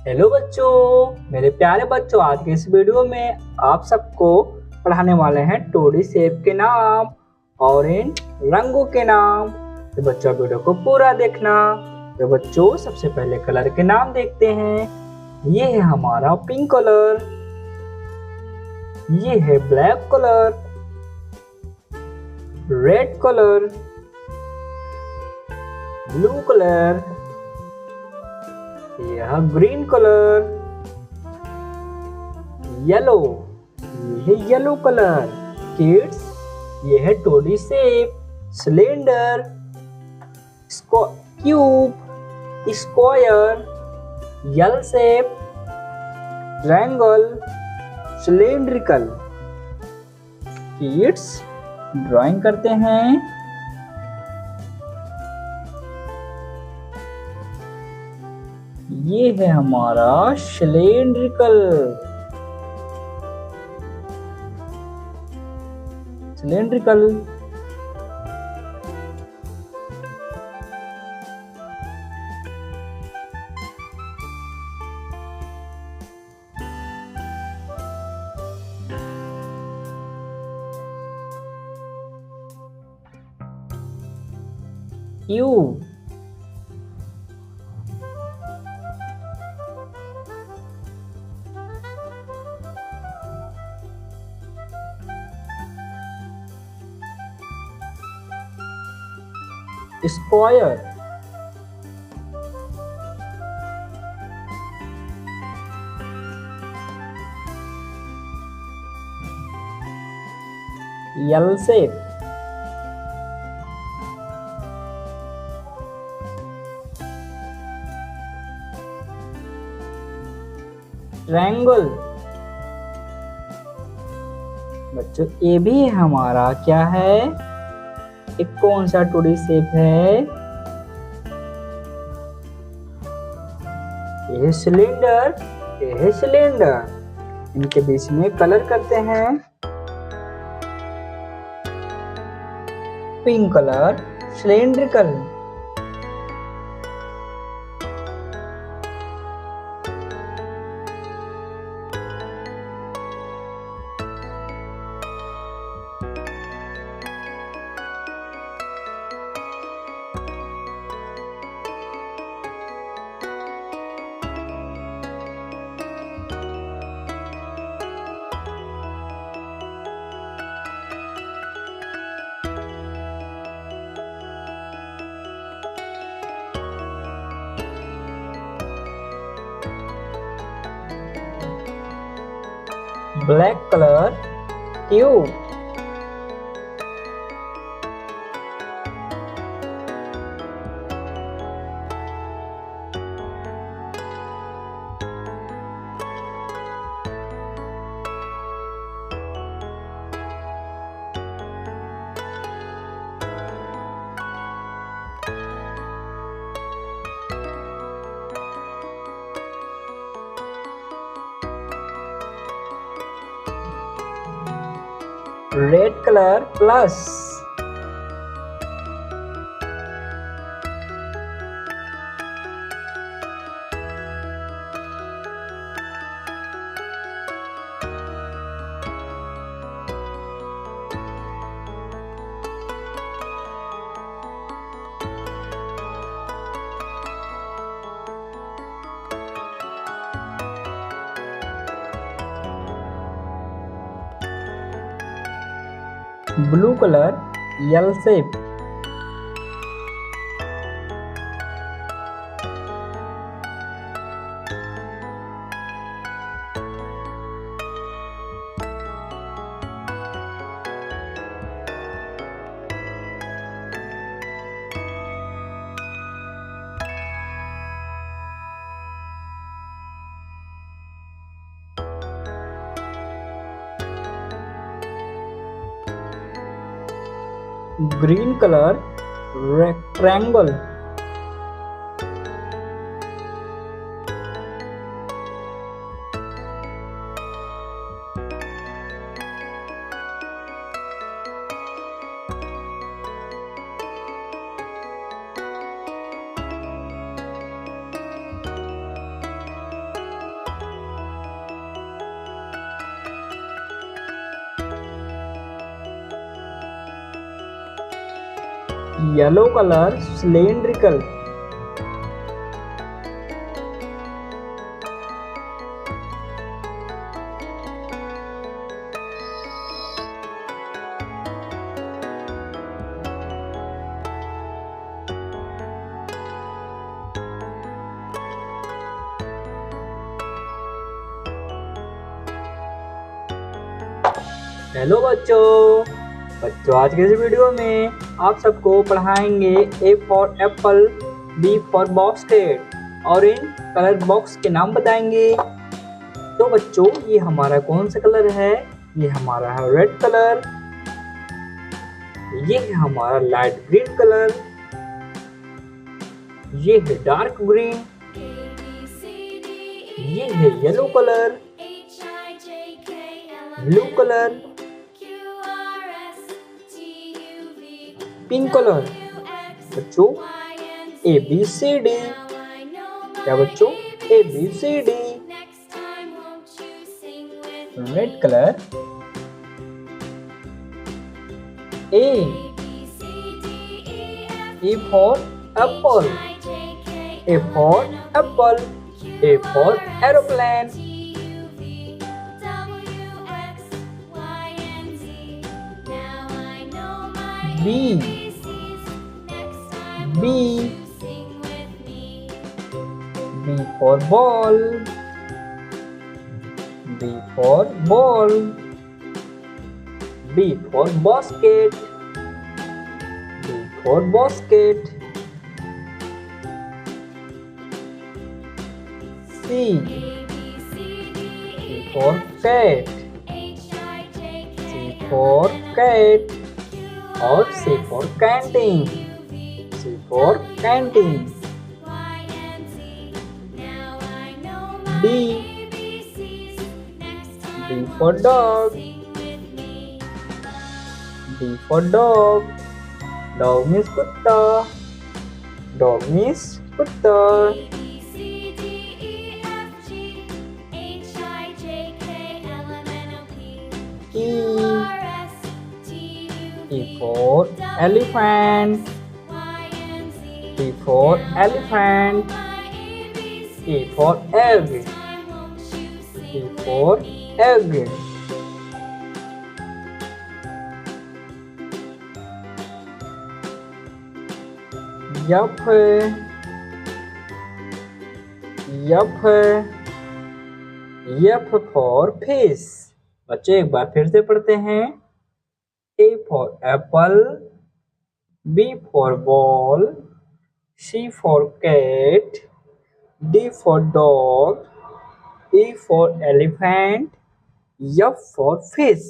Hello बच्चों, मेरे प्यारे बच्चों, आज के इस वीडियो में आप सबको पढ़ाने वाले हैं टोडी शेप के नाम और इन रंगों के नाम। तो बच्चों वीडियो को पूरा देखना। तो बच्चों सबसे पहले कलर के नाम देखते हैं। ये है हमारा पिंक कलर, ये है black colour, red colour, blue colour, यह ग्रीन कलर, येलो, ये है येलो कलर। किड्स, ये है टोडी शेप, सिलेंडर, क्यूब, स्क्वायर, यल shape, triangle, cylindrical. Kids, drawing करते हैं। ये है हमारा सिलेंड्रिकल। सिलेंड्रिकल। क्यूब। स्क्वायर। यल शेप। ट्रायंगल। बच्चों ये भी हमारा क्या है, एक कौन सा टोडी शेप है? ये है सिलेंडर, ये है सिलेंडर। इनके बीच में कलर करते हैं। Pink colour, cylindrical. Black colour, cube. Red colour, plus. Blue colour, यल shape. Green colour, rectangle. yellow color, cylindrical. Hello बच्चों आज के इस वीडियो में आप सबको पढ़ाएंगे A for apple, B for basket और इन कलर बॉक्स के नाम बताएंगे। तो बच्चों ये हमारा कौन सा कलर है? ये हमारा है रेड कलर, ये है हमारा लाइट ग्रीन कलर, ये है डार्क ग्रीन, ये है yellow colour, blue colour, pink colour. बच्चों ए बी सी डी, क्या बच्चों? A B C D. Red colour A for apple, A for apple, A for aeroplane. B for ball, B for ball, B for basket, B for basket. C for cat, C for cat और C for canteen, C for canteen. D for dog, D for dog. Dog means kutta, dog means kutta. E for elephant, E for elephant, E for egg, E for egg. F for fish। बच्चे एक बार फिर से पढ़ते हैं। A for apple, B for ball, C for cat, D for dog, E for elephant, F for fish।